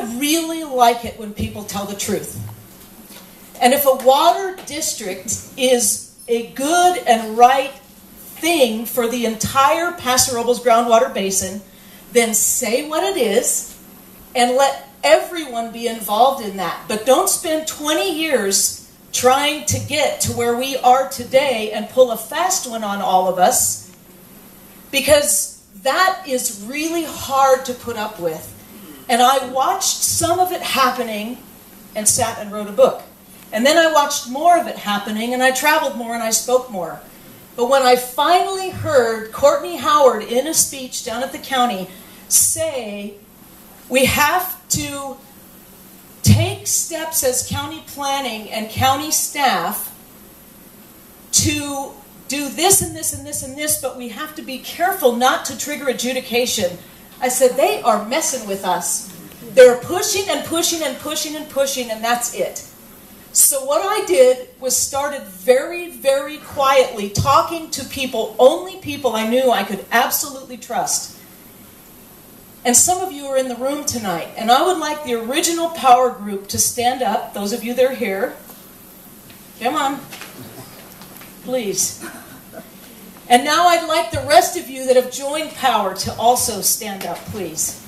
I really like it when people tell the truth. And if a water district is a good and right thing for the entire Paso Robles groundwater basin, then say what it is and let everyone be involved in that. But don't spend 20 years trying to get to where we are today and pull a fast one on all of us, because that is really hard to put up with. And I watched some of it happening and sat and wrote a book. And then I watched more of it happening, and I traveled more and I spoke more. But when I finally heard Courtney Howard in a speech down at the county say, we have to take steps as county planning and county staff to do this and this and this and this, but we have to be careful not to trigger adjudication. I said, they are messing with us. They're pushing and pushing and pushing and pushing, and that's it. So what I did was started very, very quietly talking to people, only people I knew I could absolutely trust. And some of you are in the room tonight, and I would like the original power group to stand up, those of you that are here. Come on, please. And now I'd like the rest of you that have joined power to also stand up, please.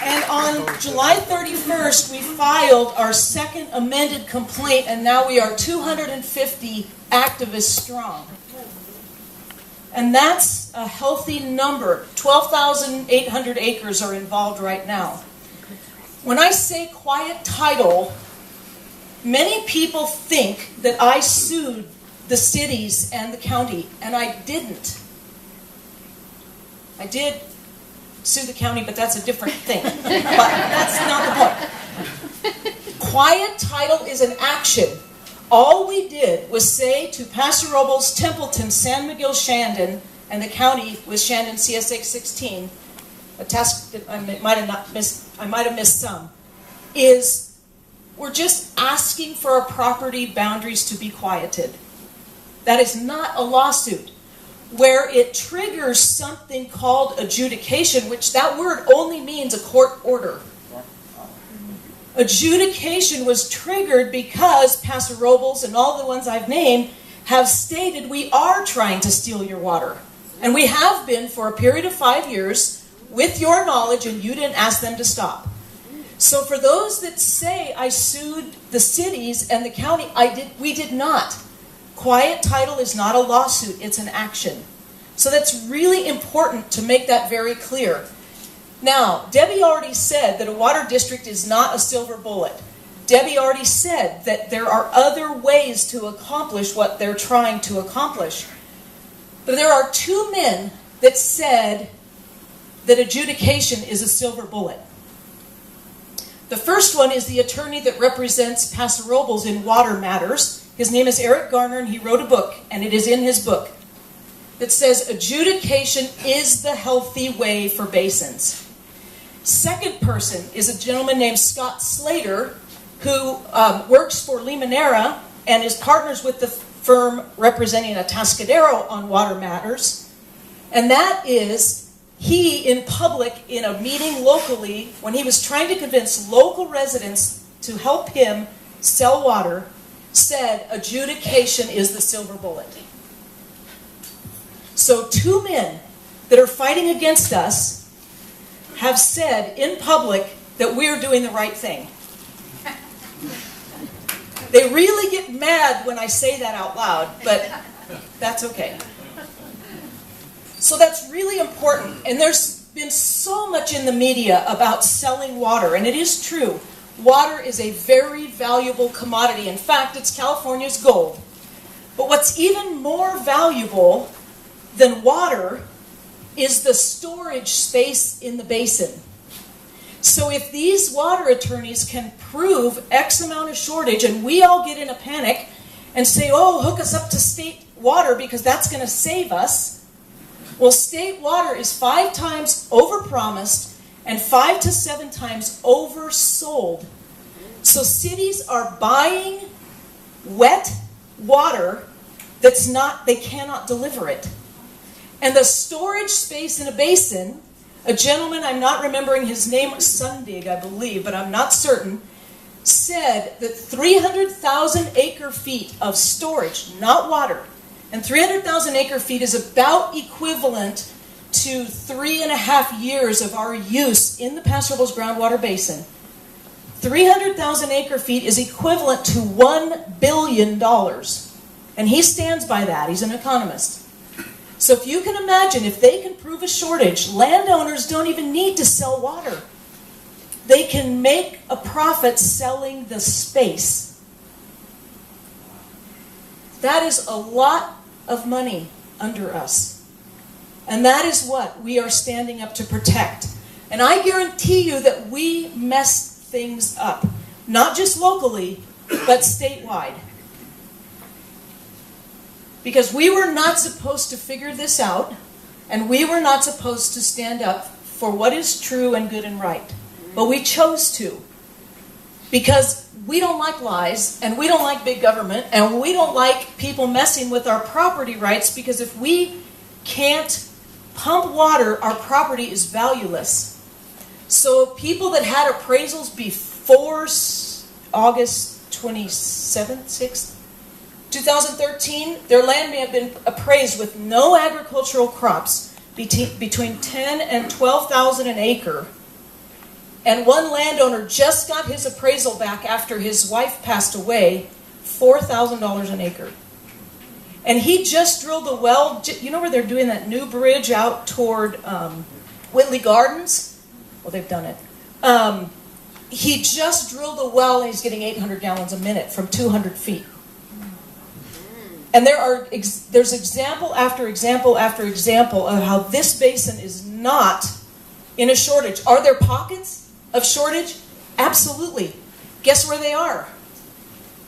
And on July 31st, we filed our second amended complaint, and now we are 250 activists strong. And that's a healthy number. 12,800 acres are involved right now. When I say quiet title, many people think that I sued the cities and the county, and I didn't. I did sue the county, but that's a different thing. But that's not the point. Quiet title is an action. All we did was say to Paso Robles, Templeton, San Miguel, Shandon, and the county with Shandon CSX 16, a task that I might have missed some, is we're just asking for our property boundaries to be quieted. That is not a lawsuit. Where it triggers something called adjudication, which that word only means a court order. Adjudication was triggered because Paso Robles and all the ones I've named have stated we are trying to steal your water. And we have been for a period of 5 years with your knowledge, and you didn't ask them to stop. So for those that say I sued the cities and the county, we did not. Quiet title is not a lawsuit, it's an action. So that's really important to make that very clear. Now, Debbie already said that a water district is not a silver bullet. Debbie already said that there are other ways to accomplish what they're trying to accomplish. But there are two men that said that adjudication is a silver bullet. The first one is the attorney that represents Paso Robles in water matters. His name is Eric Garner, and he wrote a book, and it is in his book, that says adjudication is the healthy way for basins. Second person is a gentleman named Scott Slater, who works for Limonera and is partners with the firm representing Atascadero on water matters. And that is, he in public, in a meeting locally, when he was trying to convince local residents to help him sell water, said adjudication is the silver bullet. So two men that are fighting against us have said in public that we're doing the right thing. They really get mad when I say that out loud, but that's okay. So that's really important. And there's been so much in the media about selling water, and it is true. Water is a very valuable commodity. In fact, it's California's gold. But what's even more valuable than water is the storage space in the basin. So if these water attorneys can prove X amount of shortage, and we all get in a panic and say, oh, hook us up to state water because that's going to save us. Well, state water is 5 times overpromised and 5 to 7 times oversold. So cities are buying wet water they cannot deliver it. And the storage space in a basin, a gentleman, I'm not remembering his name, Sundig, I believe, but I'm not certain, said that 300,000 acre feet of storage, not water, and 300,000 acre feet is about equivalent to 3.5 years of our use in the Paso Robles groundwater basin. 300,000 acre feet is equivalent to $1 billion. And he stands by that. He's an economist. So if you can imagine, if they can prove a shortage, landowners don't even need to sell water. They can make a profit selling the space. That is a lot of money under us. And that is what we are standing up to protect. And I guarantee you that we mess things up. Not just locally, but statewide. Because we were not supposed to figure this out, and we were not supposed to stand up for what is true and good and right. But we chose to. Because we don't like lies, and we don't like big government, and we don't like people messing with our property rights, because if we can't pump water, our property is valueless. So people that had appraisals before August 27th, 6th, 2013, their land may have been appraised with no agricultural crops, between 10 and 12,000 an acre. And one landowner just got his appraisal back after his wife passed away, $4,000 an acre. And he just drilled a well, you know where they're doing that new bridge out toward Whitley Gardens? Well, they've done it. He just drilled a well, and he's getting 800 gallons a minute from 200 feet. And there's example after example after example of how this basin is not in a shortage. Are there pockets of shortage? Absolutely. Guess where they are?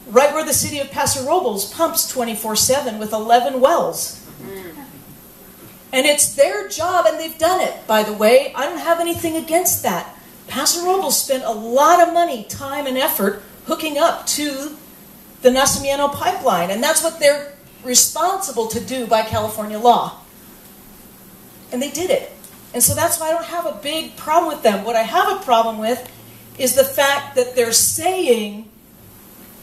Right where the city of Paso Robles pumps 24/7 with 11 wells. And it's their job, and they've done it, by the way. I don't have anything against that. Paso Robles spent a lot of money, time, and effort hooking up to the Nacimiento pipeline, and that's what they're responsible to do by California law. And they did it. And so that's why I don't have a big problem with them. What I have a problem with is the fact that they're saying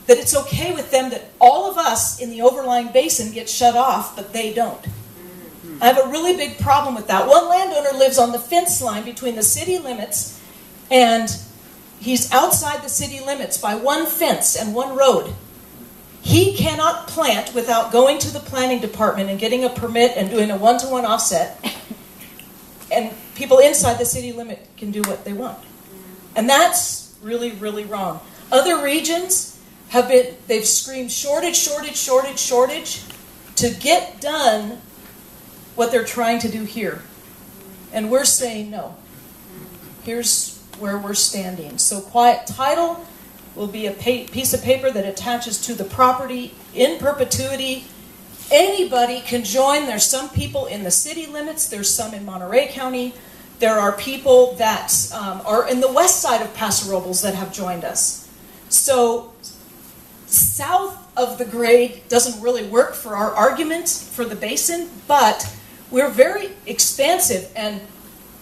that it's okay with them that all of us in the overlying basin get shut off, but they don't. I have a really big problem with that. One landowner lives on the fence line between the city limits, and he's outside the city limits by one fence and one road. He cannot plant without going to the planning department and getting a permit and doing a one-to-one offset. And people inside the city limit can do what they want. And that's really, really wrong. Other regions they've screamed shortage, shortage, shortage, shortage to get done what they're trying to do here. And we're saying no. Here's where we're standing. So quiet title will be a piece of paper that attaches to the property in perpetuity. Anybody can join. There's some people in the city limits. There's some in Monterey County. There are people that are in the west side of Paso Robles that have joined us. So south of the grade doesn't really work for our argument for the basin, but we're very expansive, and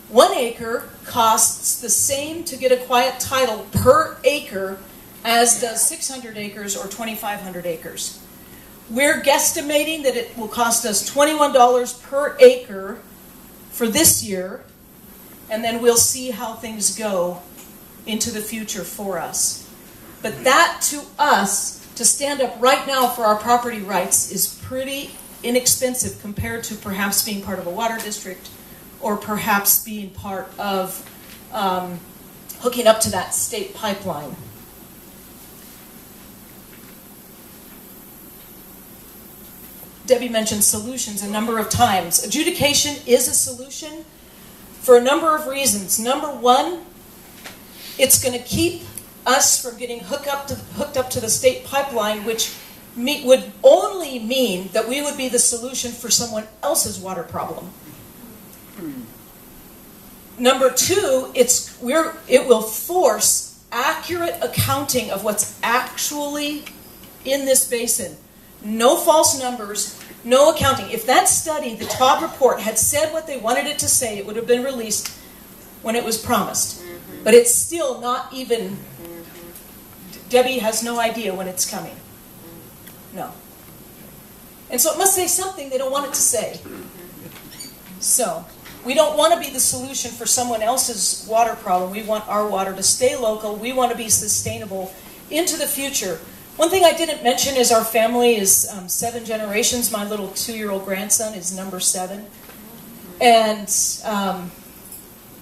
1 acre costs the same to get a quiet title per acre as does 600 acres or 2,500 acres. We're guesstimating that it will cost us $21 per acre for this year, and then we'll see how things go into the future for us. But that, to us, to stand up right now for our property rights is pretty inexpensive compared to perhaps being part of a water district or perhaps being part of hooking up to that state pipeline. Debbie mentioned solutions a number of times. Adjudication is a solution for a number of reasons. Number one, it's going to keep us from getting hooked up to the state pipeline, which would only mean that we would be the solution for someone else's water problem. Number two, it will force accurate accounting of what's actually in this basin. No false numbers, no accounting. If that study, the Todd report, had said what they wanted it to say, it would have been released when it was promised. But it's still not even... Debbie has no idea when it's coming. No. And so it must say something they don't want it to say. So, we don't want to be the solution for someone else's water problem. We want our water to stay local. We want to be sustainable into the future. One thing I didn't mention is our family is 7 generations. My little 2-year-old grandson is number 7. And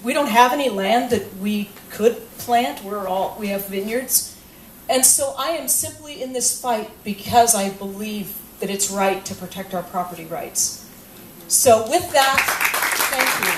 we don't have any land that we could plant. We have vineyards. And so I am simply in this fight because I believe that it's right to protect our property rights. So with that, thank you.